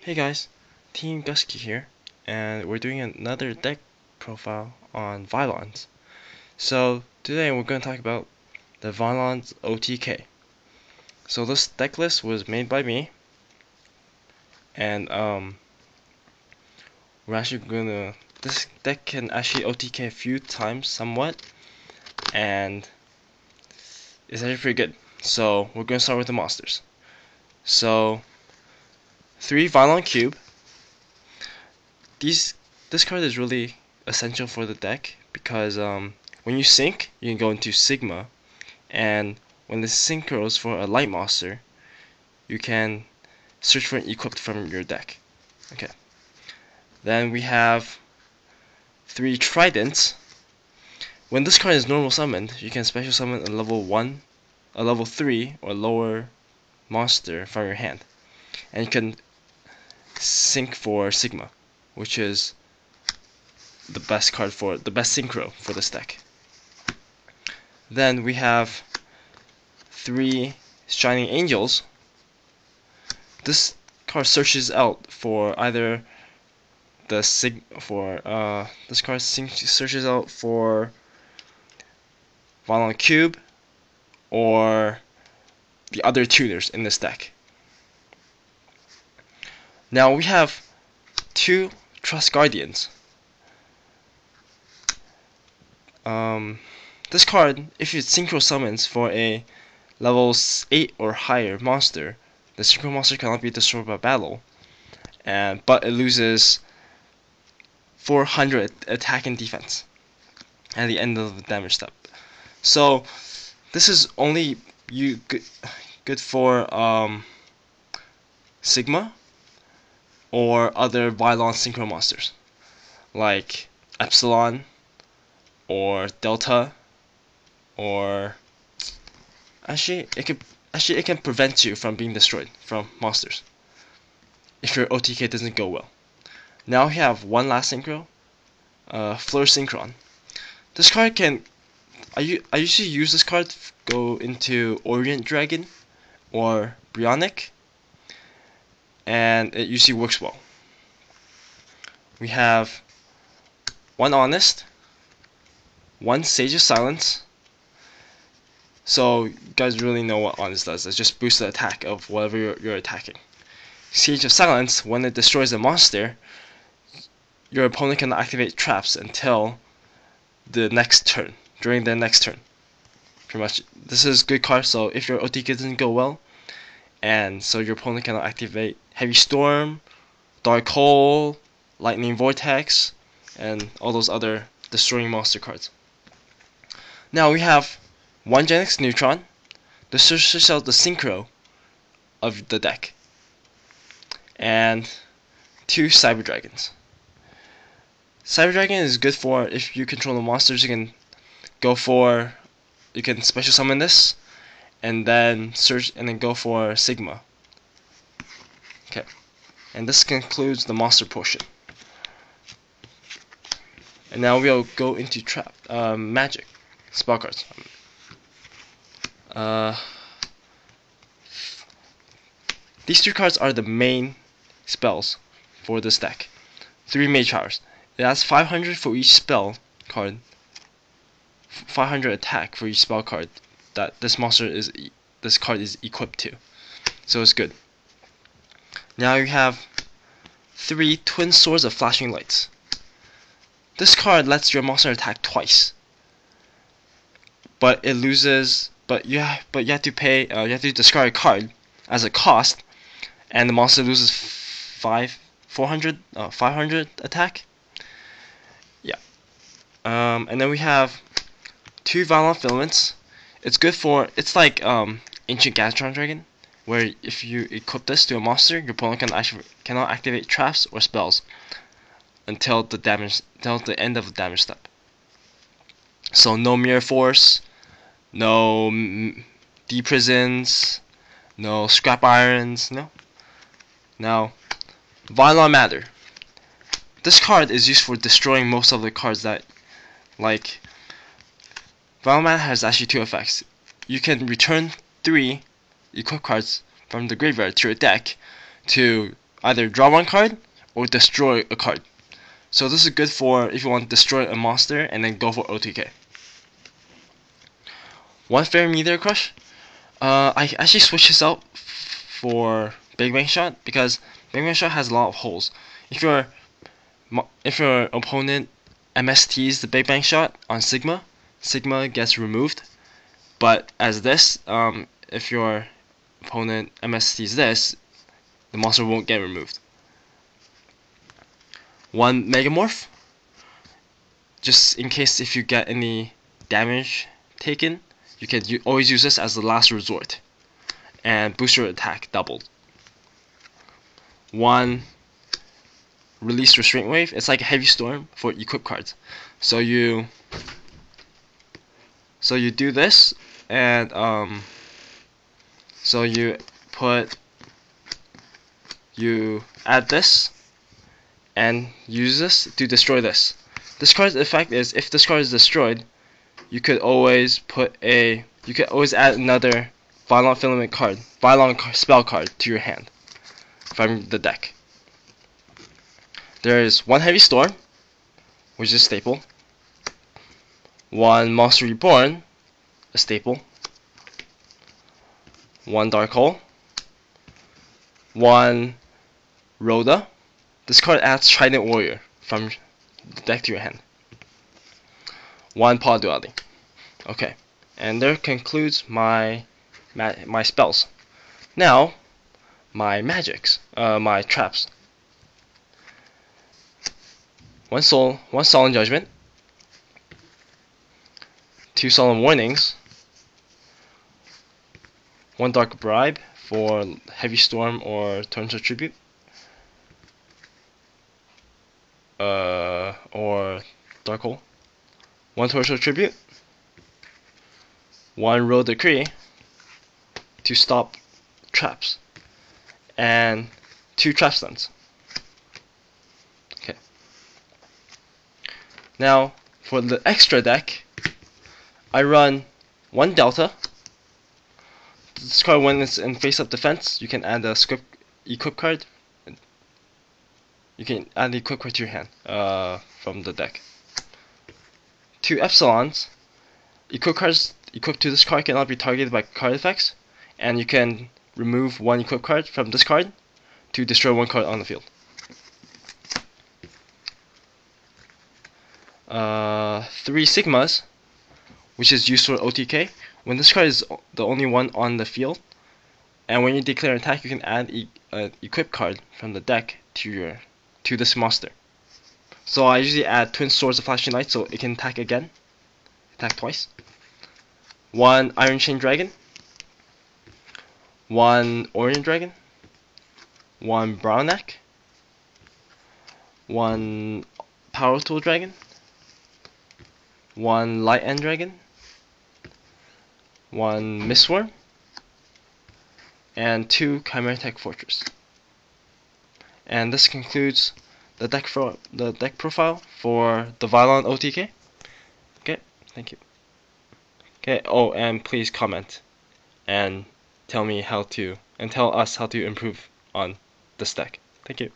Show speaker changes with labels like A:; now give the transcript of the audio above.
A: Hey guys, Team Gusky here, and we're doing another deck profile on Vylons. So today we're going to talk about the Vylons OTK. So this deck list was made by me, and this deck can actually OTK a few times somewhat, and it's actually pretty good. So we're going to start with the monsters. So 3 Vylon Cube. This card is really essential for the deck because when you sync, you can go into Sigma, and when the synchros for a light monster, you can search for an equipped from your deck. Okay. Then we have 3 Tridents. When this card is normal summoned, you can special summon a level 1, a level 3, or lower monster from your hand, and you can sync for Sigma, which is the best synchro for this deck. Then we have 3 Shining Angels. This card searches out for either the searches out for Vylon Cube or the other tuners in this deck. Now we have 2 Trust Guardians. This card, if it synchro summons for a level 8 or higher monster, the synchro monster cannot be destroyed by battle, but it loses 400 attack and defense at the end of the damage step. So this is only good for Sigma or other Vylon synchro monsters like Epsilon or Delta, or actually it can prevent you from being destroyed from monsters if your OTK doesn't go well. Now we have one last synchro, Fleur Synchron. This card I usually use this card to go into Orient Dragon or Brionic, and it usually works well. We have 1 Honest, 1 Sage of Silence. So you guys really know what Honest does. It just boosts the attack of whatever you're attacking. Sage of Silence, when it destroys a monster, your opponent can activate traps until the next turn, during their next turn. Pretty much, this is a good card, so if your OTK doesn't go well, and so your opponent cannot activate Heavy Storm, Dark Hole, Lightning Vortex, and all those other destroying monster cards. Now we have 1 Genix Neutron. This searches out the synchro of the deck, and 2 Cyber Dragons. Cyber Dragon is good for if you control the monsters. You can special summon this, and then go for Sigma. Okay, and this concludes the monster portion. And now we'll go into magic spell cards. These 3 cards are the main spells for this deck. 3 Mage Powers. It has 500 for each spell card, 500 attack for each spell card that this card is equipped to. So it's good. Now you have 3 Twin Swords of Flashing Lights. This card lets your monster attack twice, but it loses. But you have to pay. You have to discard a card as a cost, and the monster loses 500 attack. Yeah. And then we have 2 Vylon Filaments. It's like Ancient Gatron Dragon, where if you equip this to a monster, your opponent cannot activate traps or spells until the end of the damage step. So no Mirror Force, no D-Prisons, no Scrap Irons, no. Now, Vylon Matter. This card is used for destroying most of the cards that, like, Vylon Matter has actually 2 effects. You can return 3 equipped cards from the graveyard to your deck to either draw one card or destroy a card. So this is good for if you want to destroy a monster and then go for OTK. One fair meteor crush. I actually switch this out for Big Bang Shot because Big Bang Shot has a lot of holes. If your opponent MSTs the Big Bang Shot on Sigma, Sigma gets removed. But as this, if your opponent MSTs this, the monster won't get removed. One Megamorph, just in case if you get any damage taken, you can always use this as the last resort, and boost your attack doubled. One Release Restraint Wave. It's like a Heavy Storm for equip cards. So you do this, and so you add this and use this to destroy this. This card's effect is if this card is destroyed, you could always add another Vylon filament card, Vylon spell card to your hand from the deck. There is one Heavy Storm, which is a staple. One Monster Reborn, a staple. One Dark Hole. One Rhoda. This card adds Trident Warrior from the deck to your hand. One Paw Duality. Okay, and there concludes my spells. Now, my magics, my traps. One Solemn Judgment. Two Solemn Warnings. One Dark Bribe for Heavy Storm or Torrential Tribute. Or Dark Hole. One Torrential Tribute. One Royal Decree to stop traps. And two Trap Stuns. Okay. Now, for the extra deck, I run one Delta. This card, when it's in face-up defense, you can add a equip card. You can add the equip card to your hand from the deck. Two Epsilons. Equip cards equipped to this card cannot be targeted by card effects, and you can remove one equip card from this card to destroy one card on the field. Three Sigmas, which is used for OTK. When this card is the only one on the field, and when you declare an attack, you can add an equip card from the deck to this monster. So I usually add Twin Swords of Flashing Light so it can attack again, attack twice. One Iron Chain Dragon. One Orient Dragon. One Brown Neck. One Power Tool Dragon. One Light End Dragon. One Mistworm. And two Chimera Tech Fortress. And this concludes the deck profile for the Vylon OTK. Okay, thank you. Okay, oh, and please comment and tell us how to improve on this deck. Thank you.